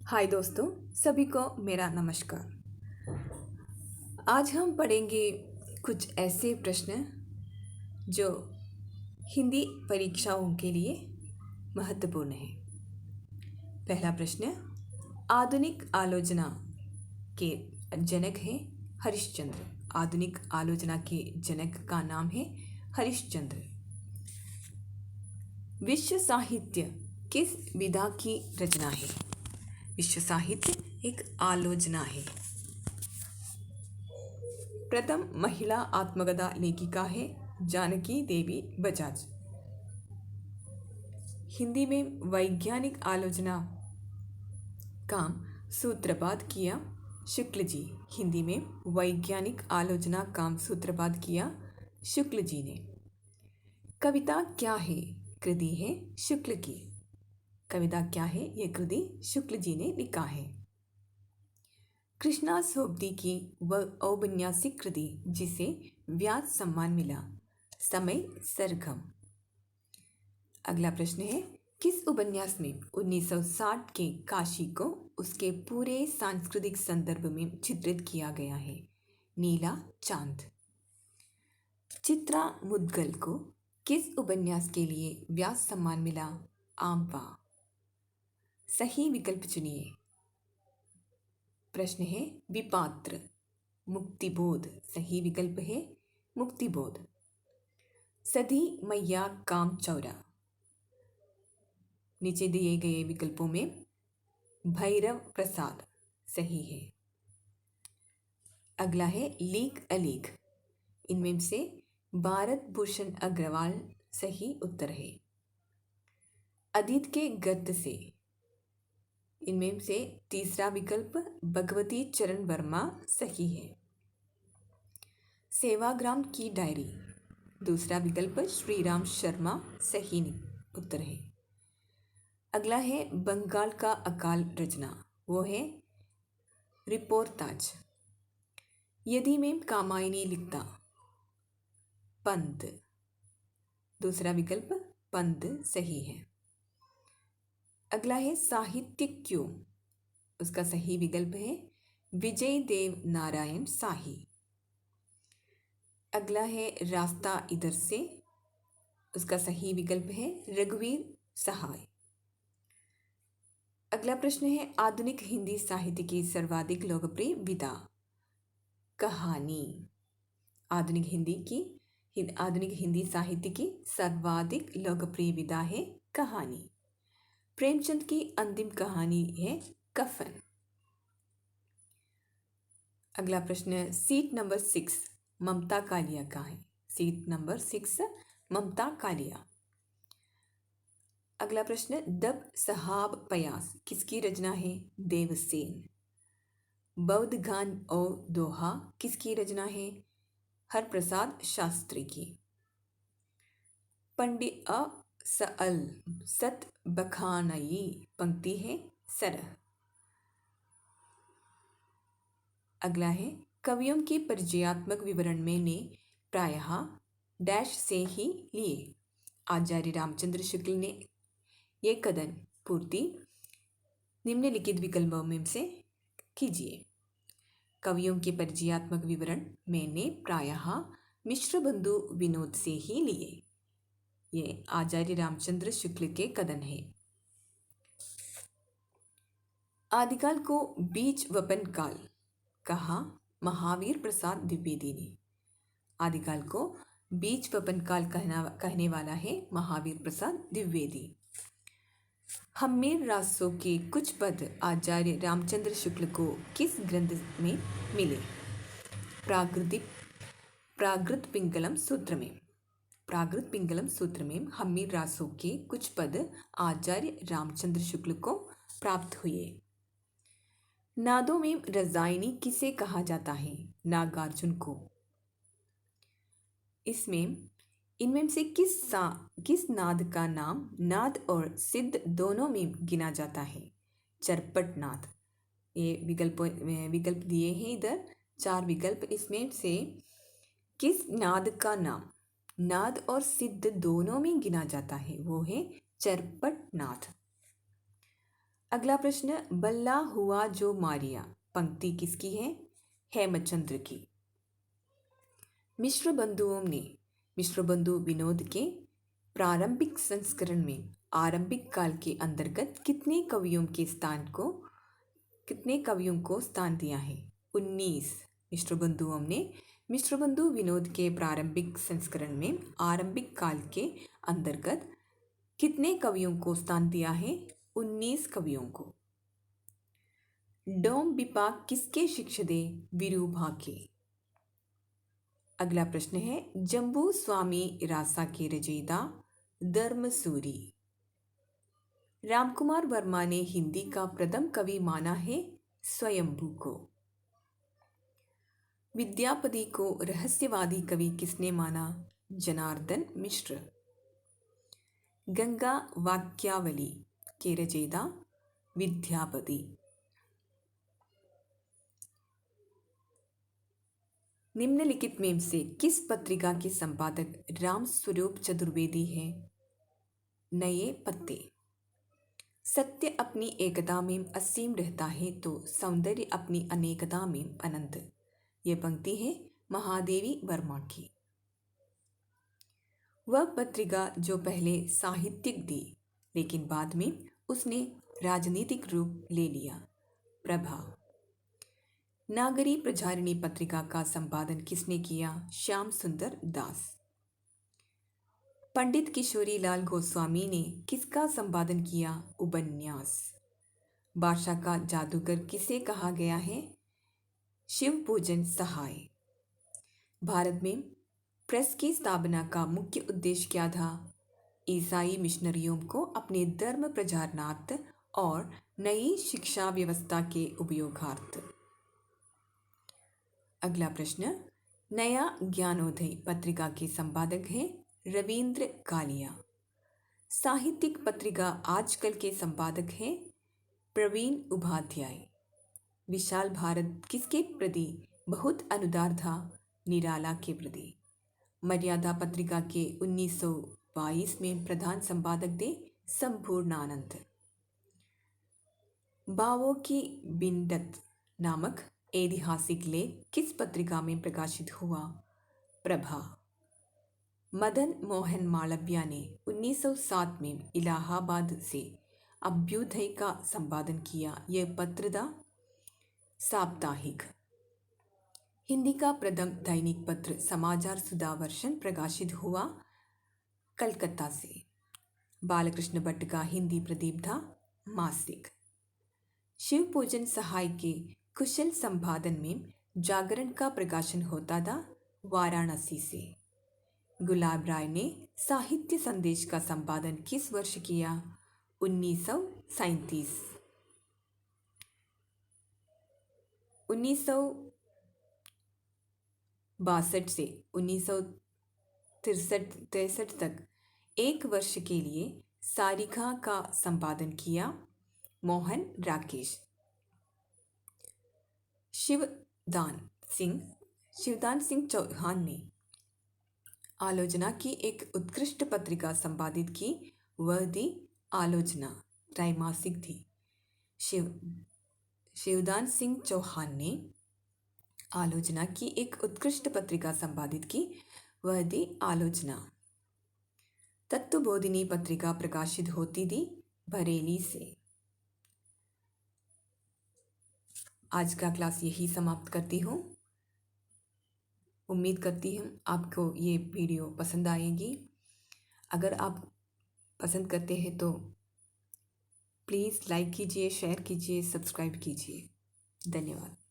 हाय दोस्तों, सभी को मेरा नमस्कार। आज हम पढ़ेंगे कुछ ऐसे प्रश्न जो हिंदी परीक्षाओं के लिए महत्वपूर्ण है। पहला प्रश्न, आधुनिक आलोचना के जनक है हरिश्चंद्र। आधुनिक आलोचना के जनक का नाम है हरिश्चंद्र। विश्व साहित्य किस विधा की रचना है? विश्व साहित्य एक आलोचना है। प्रथम महिला आत्मकथा लेखिका है जानकी देवी बजाज। हिंदी में वैज्ञानिक आलोचना काम सूत्रपात किया शुक्ल जी। हिंदी में वैज्ञानिक आलोचना काम सूत्रपात किया शुक्ल जी ने। कविता क्या है? कृति है शुक्ल की। कविता क्या है? यह कृति शुक्ल जी ने लिखा है। कृष्णा सोबती की वह औपन्यासिक कृति जिसे व्यास सम्मान मिला, समय सरगम। अगला प्रश्न है, किस उपन्यास में 1960 के काशी को उसके पूरे सांस्कृतिक संदर्भ में चित्रित किया गया है? नीला चांद। चित्रा मुद्गल को किस उपन्यास के लिए व्यास सम्मान मिला? आमवा। सही विकल्प चुनिए। प्रश्न है, विपात्र मुक्तिबोध। सही विकल्प है मुक्तिबोध। सधी मैया काम चौरा। नीचे दिए गए विकल्पों में भैरव प्रसाद सही है। अगला है लीक अलीक। इनमें से भारत भूषण अग्रवाल सही उत्तर है। अदित के गर्त से। इनमें से तीसरा विकल्प भगवती चरण वर्मा सही है। सेवाग्राम की डायरी। दूसरा विकल्प श्रीराम शर्मा सही उत्तर है। अगला है बंगाल का अकाल रचना, वो है रिपोर्ताज। यदि में कामायनी लिखता पंत। दूसरा विकल्प पंत सही है। अगला है साहित्य क्यों। उसका सही विकल्प है विजय देव नारायण शाही। अगला है रास्ता इधर से। उसका सही विकल्प है रघुवीर सहाय। अगला प्रश्न है, आधुनिक हिंदी साहित्य की सर्वाधिक लोकप्रिय विधा? कहानी। आधुनिक हिंदी साहित्य की सर्वाधिक लोकप्रिय विधा है कहानी। प्रेमचंद की अंतिम कहानी है कफन। अगला प्रश्न, सीट नंबर 6 ममता कालिया का है। सीट नंबर 6 ममता कालिया। अगला प्रश्न, दब सहाब पयास किसकी रचना है? देवसेन। बौद्ध गान और दोहा किसकी रचना है? हरप्रसाद शास्त्री की। पंडित सल सत बखानई पंक्ति है सरह। अगला है, कवियों के परिचयात्मक विवरण में ने प्रायः डैश से ही लिए। आचार्य रामचंद्र शुक्ल ने यह कथन पूर्ति निम्नलिखित विकल्पों में से कीजिए। कवियों के परिचयात्मक विवरण मैंने प्रायः मिश्र बंधु विनोद से ही लिए। ये आचार्य रामचंद्र शुक्ल के कथन है। आदिकाल को बीज वपन काल कहा महावीर प्रसाद द्विवेदी ने। आदिकाल को बीज वपन काल कहने वाला है महावीर प्रसाद द्विवेदी। हम्मीर रासों के कुछ पद आचार्य रामचंद्र शुक्ल को किस ग्रंथ में मिले? प्राकृत पिंगलम सूत्र में। प्राकृत पिंगलम सूत्र में हम्मीर रासों के कुछ पद आचार्य रामचंद्र शुक्ल को प्राप्त हुए। नादों में रजायनी किसे कहा जाता है? नागार्जुन को। इनमें से किस नाद का नाम नाद और सिद्ध दोनों में गिना जाता है? चरपट नाद। ये विकल्प दिए हैं इधर 4 विकल्प। इसमें से किस नाद का नाम नाद और सिद्ध दोनों में गिना जाता है? वो है चरपट नाद। अगला प्रश्न, बल्ला हुआ जो मारिया, पंक्ति किसकी है? हेमचंद्र की। मिश्र बंधुओं ने मिश्र बंधु विनोद के प्रारंभिक संस्करण में आरंभिक काल के अंतर्गत कितने कवियों को स्थान दिया है? 19। मिश्र बंधुओं ने मिश्र बंधु विनोद के प्रारंभिक संस्करण में आरंभिक काल के अंतर्गत कितने कवियों को स्थान दिया है? 19 कवियों को। डोम विपाक किसके शिक्षदे? विरूभा के। अगला प्रश्न है, जम्बू स्वामी रासा के रचयिता धर्मसूरी। रामकुमार वर्मा ने हिंदी का प्रथम कवि माना है स्वयंभू को। विद्यापति को रहस्यवादी कवि किसने माना? जनार्दन मिश्र। गंगा वाक्यावली के रचयिता विद्यापति। निम्नलिखित में से किस पत्रिका के संपादक राम स्वरूप चतुर्वेदी है? नए पत्ते। सत्य अपनी एकता में असीम रहता है तो सौंदर्य अपनी अनेकता में अनंत। यह पंक्ति है महादेवी वर्मा की। वह पत्रिका जो पहले साहित्यिक थी लेकिन बाद में उसने राजनीतिक रूप ले लिया। प्रभा। नागरी प्रचारिणी पत्रिका का संपादन किसने किया? श्याम सुंदर दास। पंडित किशोरी लाल गोस्वामी ने किसका संपादन किया? उपन्यास। बादशाह का जादूगर किसे कहा गया है? शिवपूजन सहाय। भारत में प्रेस की स्थापना का मुख्य उद्देश्य क्या था? ईसाई मिशनरियों को अपने धर्म प्रचारणार्थ और नई शिक्षा व्यवस्था के उपयोगार्थ। अगला प्रश्न, नया ज्ञानोदय पत्रिका के संपादक हैं रविंद्र कालिया। साहित्यिक पत्रिका आजकल के संपादक हैं प्रवीण उपाध्याय। विशाल भारत किसके प्रति बहुत अनुदार था? निराला के प्रति। मर्यादा पत्रिका के 1922 में प्रधान संपादक थे संपूर्णानंद। बावों की बिंडत नामक ऐतिहासिक लेख किस पत्रिका में प्रकाशित हुआ? प्रभा। मदन मोहन मालवीय ने 1907 में इलाहाबाद से अभ्युदय का संपादन किया। यह पत्र था साप्ताहिक। हिंदी का प्रथम दैनिक पत्र समाचार सुधावर्षन प्रकाशित हुआ कलकत्ता से। बालकृष्ण भट्ट का हिंदी प्रदीप था मासिक। शिवपूजन सहाय के कुशल संपादन में जागरण का प्रकाशन होता था वाराणसी से। गुलाब राय ने साहित्य संदेश का संपादन किस वर्ष किया? 1937। 1962 से 1963 तक एक वर्ष के लिए सारिका का संपादन किया मोहन राकेश। शिवदान सिंह चौहान ने आलोचना की एक उत्कृष्ट पत्रिका संपादित की, वह थी आलोचना, त्रैमासिक थी। शिवदान सिंह चौहान ने आलोचना की एक उत्कृष्ट पत्रिका संपादित की, वह थी आलोचना। तत्वबोधिनी पत्रिका प्रकाशित होती थी बरेली से। आज का क्लास यही समाप्त करती हूँ। उम्मीद करती हूँ आपको ये वीडियो पसंद आएगी। अगर आप पसंद करते हैं तो प्लीज़ लाइक कीजिए, शेयर कीजिए, सब्सक्राइब कीजिए। धन्यवाद।